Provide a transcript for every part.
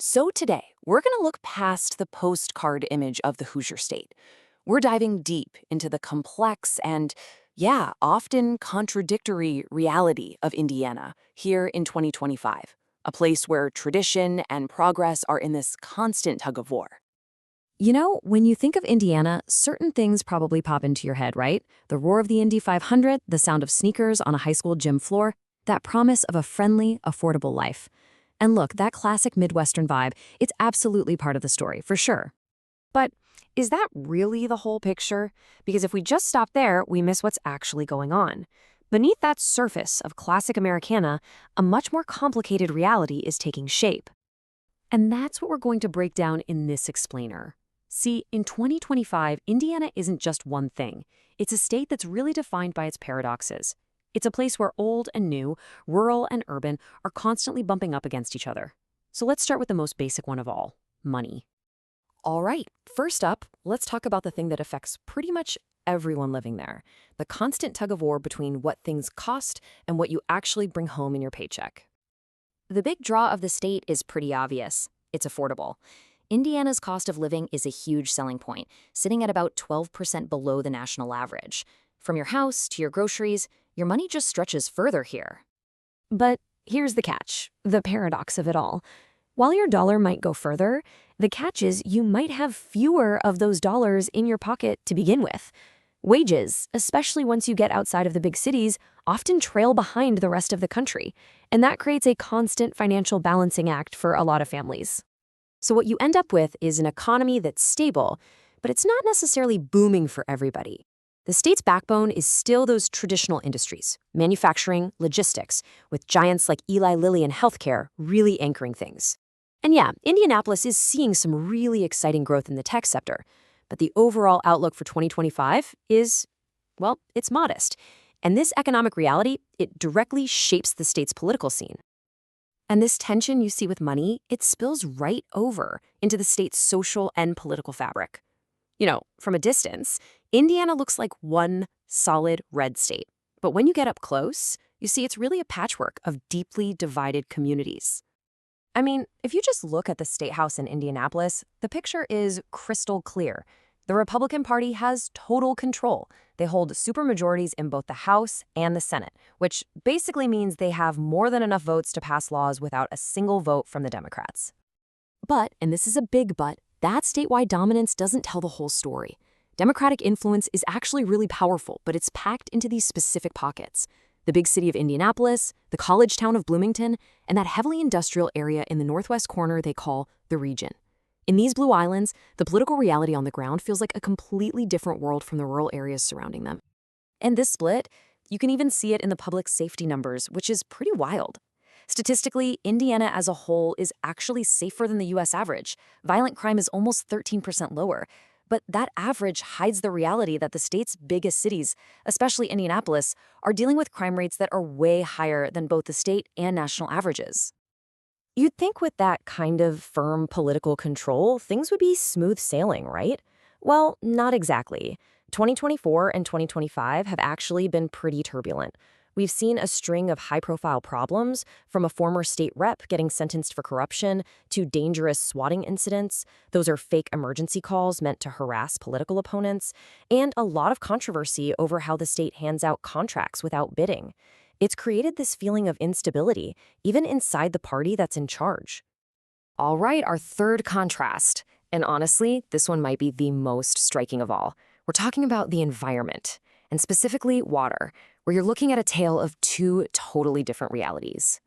So today, we're going to look past the postcard image of the Hoosier State. We're diving deep into the complex and, yeah, often contradictory reality of Indiana here in 2025, a place where tradition and progress are in this constant tug of war. When you think of Indiana, certain things probably pop into your head, right? The roar of the Indy 500, the sound of sneakers on a high school gym floor, that promise of a friendly, affordable life. And look, that classic Midwestern vibe, it's absolutely part of the story, for sure. But is that really the whole picture? Because if we just stop there, we miss what's actually going on. Beneath that surface of classic Americana, a much more complicated reality is taking shape. And that's what we're going to break down in this explainer. See, in 2025, Indiana isn't just one thing. It's a state that's really defined by its paradoxes. It's a place where old and new, rural and urban, are constantly bumping up against each other. So let's start with the most basic one of all, money. All right, first up, let's talk about the thing that affects pretty much everyone living there, the constant tug of war between what things cost and what you actually bring home in your paycheck. The big draw of the state is pretty obvious. It's affordable. Indiana's cost of living is a huge selling point, sitting at about 12% below the national average. From your house to your groceries, your money just stretches further here. But here's the catch, the paradox of it all. While your dollar might go further, the catch is you might have fewer of those dollars in your pocket to begin with. Wages, especially once you get outside of the big cities, often trail behind the rest of the country, and that creates a constant financial balancing act for a lot of families. So what you end up with is an economy that's stable, but it's not necessarily booming for everybody. The state's backbone is still those traditional industries, manufacturing, logistics, with giants like Eli Lilly and healthcare really anchoring things. And yeah, Indianapolis is seeing some really exciting growth in the tech sector, but the overall outlook for 2025 is, well, it's modest. And this economic reality, it directly shapes the state's political scene. And this tension you see with money, it spills right over into the state's social and political fabric. From a distance, Indiana looks like one solid red state. But when you get up close, you see it's really a patchwork of deeply divided communities. I mean, if you just look at the State House in Indianapolis, the picture is crystal clear. The Republican Party has total control. They hold supermajorities in both the House and the Senate, which basically means they have more than enough votes to pass laws without a single vote from the Democrats. But, and this is a big but, that statewide dominance doesn't tell the whole story. Democratic influence is actually really powerful, but it's packed into these specific pockets. The big city of Indianapolis, the college town of Bloomington, and that heavily industrial area in the northwest corner they call the region. In these Blue Islands, the political reality on the ground feels like a completely different world from the rural areas surrounding them. And this split, you can even see it in the public safety numbers, which is pretty wild. Statistically, Indiana as a whole is actually safer than the U.S. average. Violent crime is almost 13% lower. But that average hides the reality that the state's biggest cities, especially Indianapolis, are dealing with crime rates that are way higher than both the state and national averages. You'd think with that kind of firm political control, things would be smooth sailing, right? Well, not exactly. 2024 and 2025 have actually been pretty turbulent. We've seen a string of high-profile problems, from a former state rep getting sentenced for corruption to dangerous swatting incidents. Those are fake emergency calls meant to harass political opponents, and a lot of controversy over how the state hands out contracts without bidding. It's created this feeling of instability, even inside the party that's in charge. All right, our third contrast. And honestly, this one might be the most striking of all. We're talking about the environment, and specifically water, where you're looking at a tale of two totally different realities.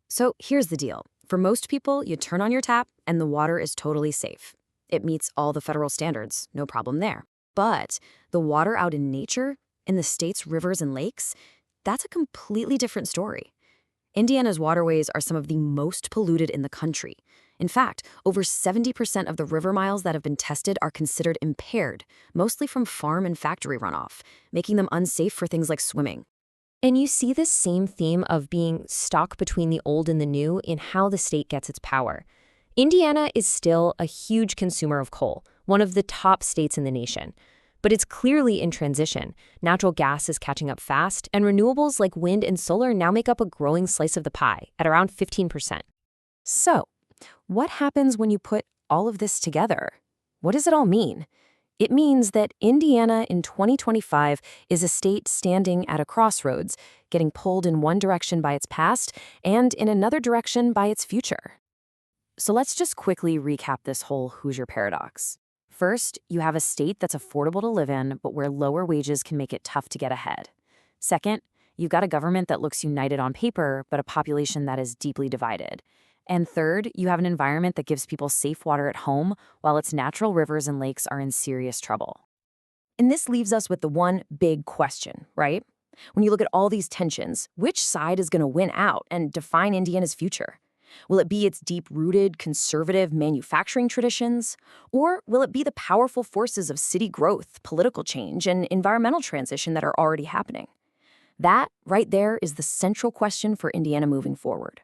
So here's the deal. For most people, you turn on your tap and the water is totally safe. It meets all the federal standards, no problem there. But the water out in nature, in the state's rivers and lakes, that's a completely different story. Indiana's waterways are some of the most polluted in the country. In fact, over 70% of the river miles that have been tested are considered impaired, mostly from farm and factory runoff, making them unsafe for things like swimming. And you see this same theme of being stuck between the old and the new in how the state gets its power. Indiana is still a huge consumer of coal, one of the top states in the nation. But it's clearly in transition. Natural gas is catching up fast, and renewables like wind and solar now make up a growing slice of the pie at around 15%. So, What happens when you put all of this together? What does it all mean? It means that Indiana in 2025 is a state standing at a crossroads, getting pulled in one direction by its past and in another direction by its future. So let's just quickly recap this whole Hoosier paradox. First, you have a state that's affordable to live in, but where lower wages can make it tough to get ahead. Second, you've got a government that looks united on paper, but a population that is deeply divided. And third, you have an environment that gives people safe water at home, while its natural rivers and lakes are in serious trouble. And this leaves us with the one big question, right? When you look at all these tensions, which side is going to win out and define Indiana's future? Will it be its deep-rooted, conservative manufacturing traditions? Or will it be the powerful forces of city growth, political change, and environmental transition that are already happening? That, right there, is the central question for Indiana moving forward.